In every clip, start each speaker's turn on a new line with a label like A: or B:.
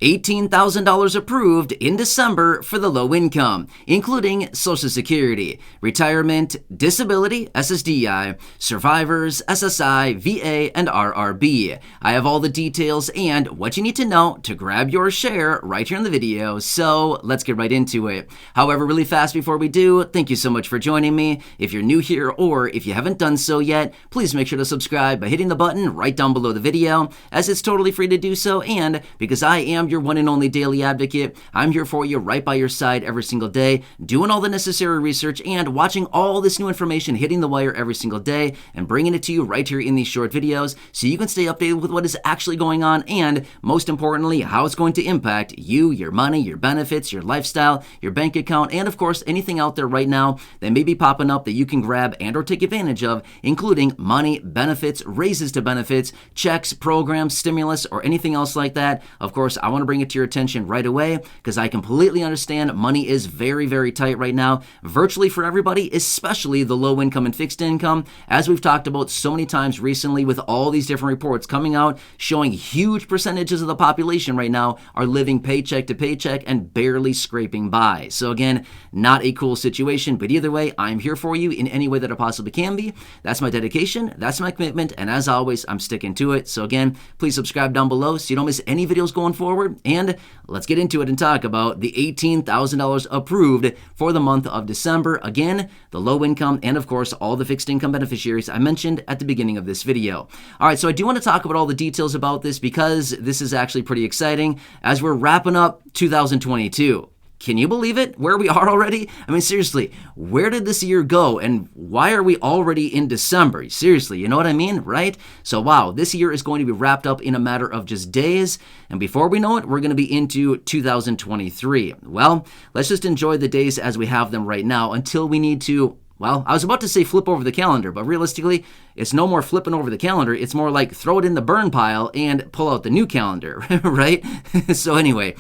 A: $18,000 approved in December for the low income, including Social Security, retirement, disability, SSDI, survivors, SSI, VA, and RRB. I have all the details and what you need to know to grab your share right here in the video, so let's get right into it. However, really fast before we do, thank you so much for joining me. If you're new here or if you haven't done so yet, please make sure to subscribe by hitting the button right down below the video, as it's totally free to do so, and because I am your one and only daily advocate, I'm here for you right by your side every single day, doing all the necessary research and watching all this new information hitting the wire every single day and bringing it to you right here in these short videos so you can stay updated with what is actually going on and, most importantly, how it's going to impact you, your money, your benefits, your lifestyle, your bank account, and of course anything out there right now that may be popping up that you can grab and or take advantage of, including money, benefits, raises to benefits, checks, programs, stimulus, or anything else like that. Of course, I want to bring it to your attention right away because I completely understand money is very, very tight right now, virtually for everybody, especially the low income and fixed income, as we've talked about so many times recently with all these different reports coming out showing huge percentages of the population right now are living paycheck to paycheck and barely scraping by. So again, not a cool situation, but either way, I'm here for you in any way that I possibly can be. That's my dedication, that's my commitment, and as always, I'm sticking to it. So again, please subscribe down below so you don't miss any videos going forward, and let's get into it and talk about the $18,000 approved for the month of December. Again, the low income and of course all the fixed income beneficiaries I mentioned at the beginning of this video. All right, so I do want to talk about all the details about this because this is actually pretty exciting as we're wrapping up 2022. Can you believe it? Where we are already? I mean, seriously, where did this year go? And why are we already in December? Seriously, you know what I mean, right? So wow, this year is going to be wrapped up in a matter of just days. And before we know it, we're going to be into 2023. Well, let's just enjoy the days as we have them right now until we need to, well, I was about to say flip over the calendar, but realistically, it's no more flipping over the calendar. It's more like throw it in the burn pile and pull out the new calendar, right? So anyway,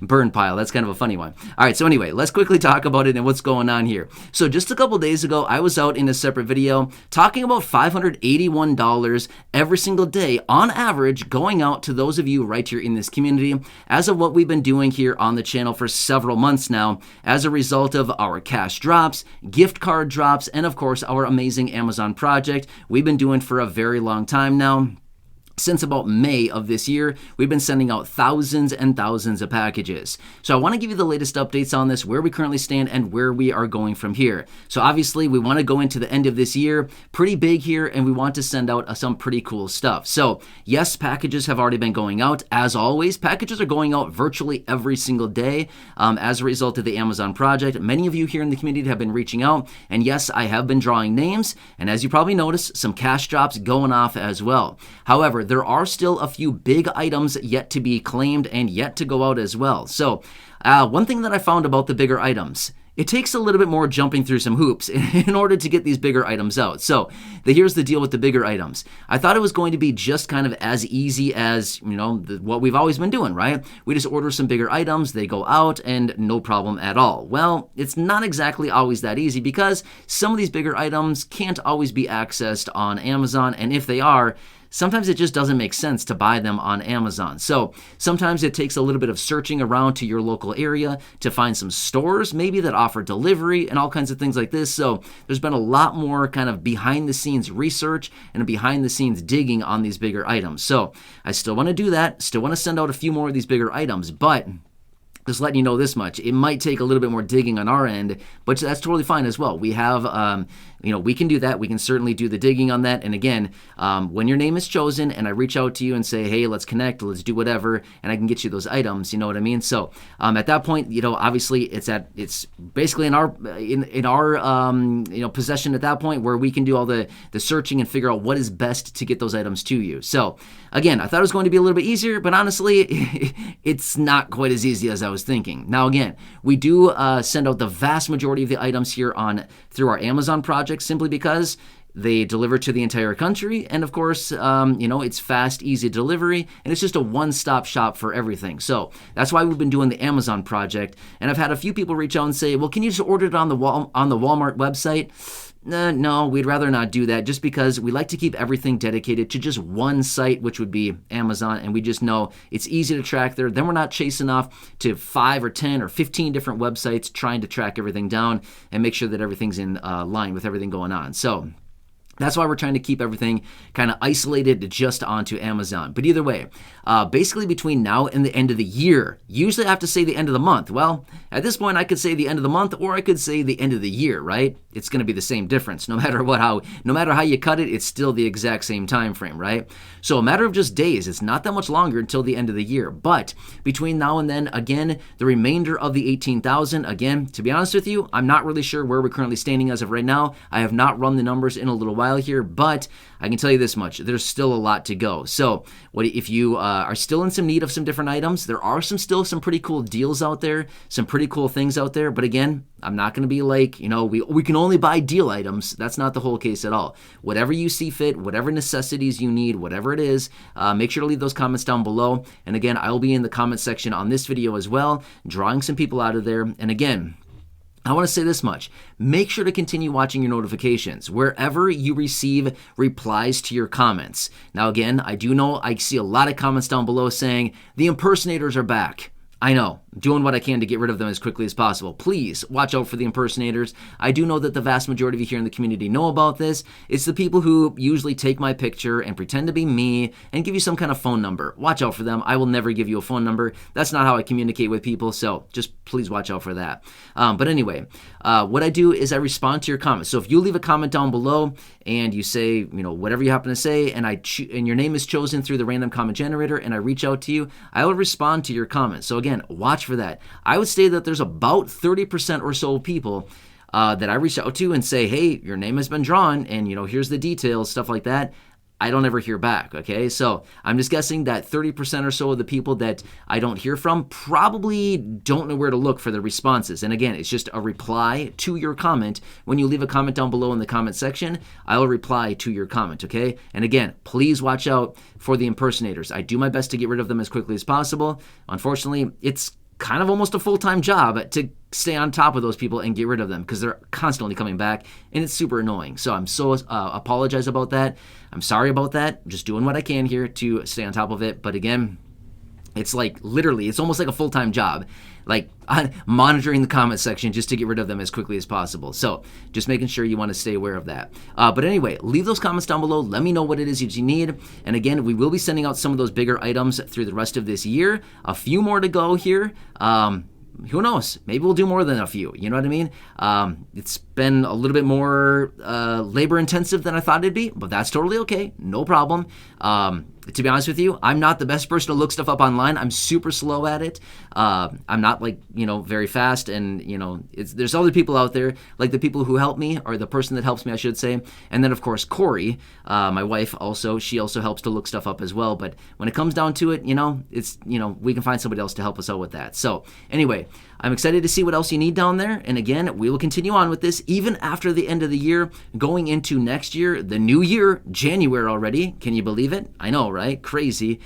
A: burn pile, that's kind of a funny one. All right, so anyway, let's quickly talk about it and what's going on here. So just a couple days ago, I was out in a separate video talking about $581 every single day on average going out to those of you right here in this community as of what we've been doing here on the channel for several months now as a result of our cash drops, gift card drops, and of course our amazing Amazon project we've been doing for a very long time now. Since about May of this year, we've been sending out thousands and thousands of packages. So I want to give you the latest updates on this, where we currently stand and where we are going from here. So obviously we want to go into the end of this year pretty big here and we want to send out some pretty cool stuff. So yes, packages have already been going out. As always, packages are going out virtually every single day as a result of the Amazon project. Many of you here in the community have been reaching out, and yes, I have been drawing names, and as you probably noticed, some cash drops going off as well. However, there are still a few big items yet to be claimed and yet to go out as well. So one thing that I found about the bigger items, it takes a little bit more jumping through some hoops in order to get these bigger items out. So here's the deal with the bigger items. I thought it was going to be just kind of as easy as, you know, what we've always been doing, right? We just order some bigger items, they go out, and no problem at all. Well, it's not exactly always that easy because some of these bigger items can't always be accessed on Amazon, and if they are, sometimes it just doesn't make sense to buy them on Amazon. So sometimes it takes a little bit of searching around to your local area to find some stores maybe that offer delivery and all kinds of things like this. So there's been a lot more kind of behind the scenes research and behind the scenes digging on these bigger items. So I still want to do that, still want to send out a few more of these bigger items, but just letting you know this much, it might take a little bit more digging on our end, but that's totally fine as well. We have, we can do that. We can certainly do the digging on that. And again, when your name is chosen and I reach out to you and say, hey, let's connect, let's do whatever, and I can get you those items, you know what I mean? So at that point, obviously it's basically in our possession at that point where we can do all the searching and figure out what is best to get those items to you. So again, I thought it was going to be a little bit easier, but honestly, it's not quite as easy as I was thinking. Now again, we do send out the vast majority of the items here through our Amazon project simply because they deliver to the entire country, and of course, it's fast, easy delivery, and it's just a one-stop shop for everything. So that's why we've been doing the Amazon project, and I've had a few people reach out and say, well, can you just order it on the Walmart website? No, we'd rather not do that just because we like to keep everything dedicated to just one site, which would be Amazon, and we just know it's easy to track there. Then we're not chasing off to 5 or 10 or 15 different websites trying to track everything down and make sure that everything's in line with everything going on. So that's why we're trying to keep everything kind of isolated just onto Amazon. But either way, basically between now and the end of the year, usually I have to say the end of the month. Well, at this point, I could say the end of the month, or I could say the end of the year, right? It's going to be the same difference. No matter how you cut it, it's still the exact same time frame, right? So a matter of just days. It's not that much longer until the end of the year. But between now and then, again, the remainder of the 18,000, again, to be honest with you, I'm not really sure where we're currently standing as of right now. I have not run the numbers in a little while here, but I can tell you this much: there's still a lot to go. So what if you are still in some need of some different items? There are still some pretty cool deals out there, some pretty cool things out there. But again, I'm not going to be like, we can only buy deal items. That's not the whole case at all. Whatever you see fit, whatever necessities you need, whatever it is, make sure to leave those comments down below. And again, I will be in the comment section on this video as well, drawing some people out of there. And again, I want to say this much: make sure to continue watching your notifications wherever you receive replies to your comments. Now again, I do know I see a lot of comments down below saying the impersonators are back. I know, doing what I can to get rid of them as quickly as possible. Please watch out for the impersonators. I do know that the vast majority of you here in the community know about this. It's the people who usually take my picture and pretend to be me and give you some kind of phone number. Watch out for them. I will never give you a phone number. That's not how I communicate with people, so just please watch out for that. But anyway, what I do is I respond to your comments. So if you leave a comment down below and you say, whatever you happen to say, and and your name is chosen through the random comment generator, and I reach out to you, I will respond to your comments. So again, watch for that. I would say that there's about 30% or so of people that I reach out to and say, hey, your name has been drawn, and here's the details, stuff like that. I don't ever hear back, okay? So I'm just guessing that 30% or so of the people that I don't hear from probably don't know where to look for the responses. And again, it's just a reply to your comment. When you leave a comment down below in the comment section, I'll reply to your comment, okay? And again, please watch out for the impersonators. I do my best to get rid of them as quickly as possible. Unfortunately, it's kind of almost a full-time job to stay on top of those people and get rid of them because they're constantly coming back, and it's super annoying. So I'm so apologize about that. I'm sorry about that. I'm just doing what I can here to stay on top of it. But again, it's like literally, it's almost like a full-time job, like monitoring the comment section just to get rid of them as quickly as possible. So just making sure you want to stay aware of that. But anyway, leave those comments down below. Let me know what it is that you need. And again, we will be sending out some of those bigger items through the rest of this year. A few more to go here. Who knows? Maybe we'll do more than a few. You know what I mean? It's been a little bit more labor intensive than I thought it'd be, but that's totally okay. No problem. To be honest with you, I'm not the best person to look stuff up online. I'm super slow at it. I'm not very fast, and there's other people out there, like the people who help me, or the person that helps me, I should say. And then of course Corey, my wife, she also helps to look stuff up as well. But when it comes down to it, it's we can find somebody else to help us out with that. So anyway, I'm excited to see what else you need down there. And again, we will continue on with this even after the end of the year, going into next year, the new year, January already. Can you believe it? I know, right? Crazy.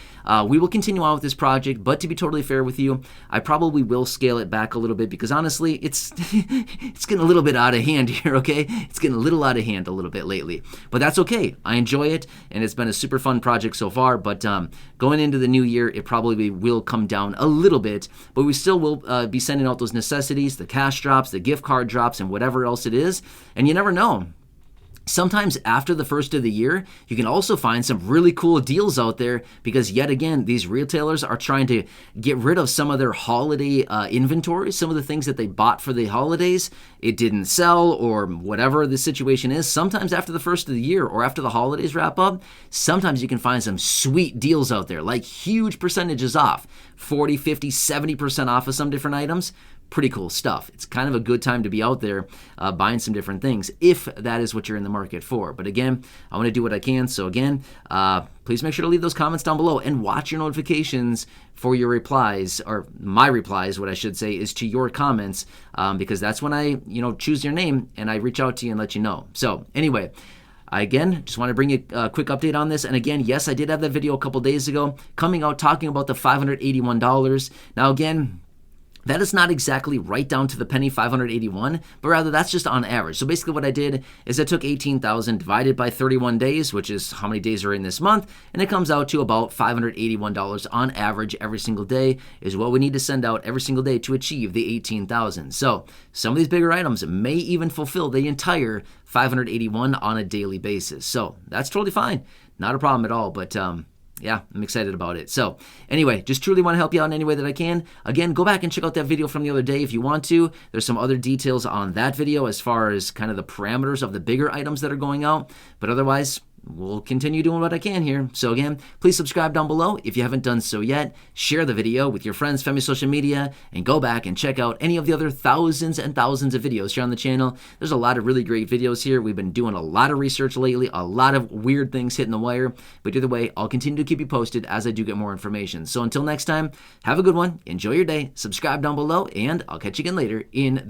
A: We will continue on with this project, but to be totally fair with you, I probably will scale it back a little bit because honestly, it's it's getting a little bit out of hand here, okay? It's getting a little out of hand a little bit lately, but that's okay. I enjoy it, and it's been a super fun project so far, but going into the new year, it probably will come down a little bit, but we still will be sending out those necessities, the cash drops, the gift card drops, and whatever else it is. And you never know. Sometimes after the first of the year, you can also find some really cool deals out there because yet again, these retailers are trying to get rid of some of their holiday inventory, some of the things that they bought for the holidays, it didn't sell or whatever the situation is. Sometimes after the first of the year or after the holidays wrap up, sometimes you can find some sweet deals out there, like huge percentages off, 40, 50, 70% off of some different items. Pretty cool stuff. It's kind of a good time to be out there buying some different things if that is what you're in the market for. But again, I want to do what I can. So again, please make sure to leave those comments down below and watch your notifications for your replies, or my replies, what I should say, is to your comments, because that's when I choose your name and I reach out to you and let you know. So anyway, I again just want to bring you a quick update on this. And again, yes, I did have that video a couple days ago coming out talking about the $581. Now again, That is not exactly right down to the penny 581, but rather that's just on average. So basically what I did is I took 18,000 divided by 31 days, which is how many days are in this month, and it comes out to about $581 on average every single day is what we need to send out every single day to achieve the 18,000. So some of these bigger items may even fulfill the entire 581 on a daily basis. So that's totally fine. Not a problem at all, but yeah, I'm excited about it. So anyway, just truly want to help you out in any way that I can. Again, go back and check out that video from the other day if you want to. There's some other details on that video as far as kind of the parameters of the bigger items that are going out. But otherwise, we'll continue doing what I can here. So again, please subscribe down below if you haven't done so yet. Share the video with your friends, family, social media, and go back and check out any of the other thousands and thousands of videos here on the channel. There's a lot of really great videos here. We've been doing a lot of research lately, a lot of weird things hitting the wire. But either way, I'll continue to keep you posted as I do get more information. So until next time, have a good one, enjoy your day, subscribe down below, and I'll catch you again later in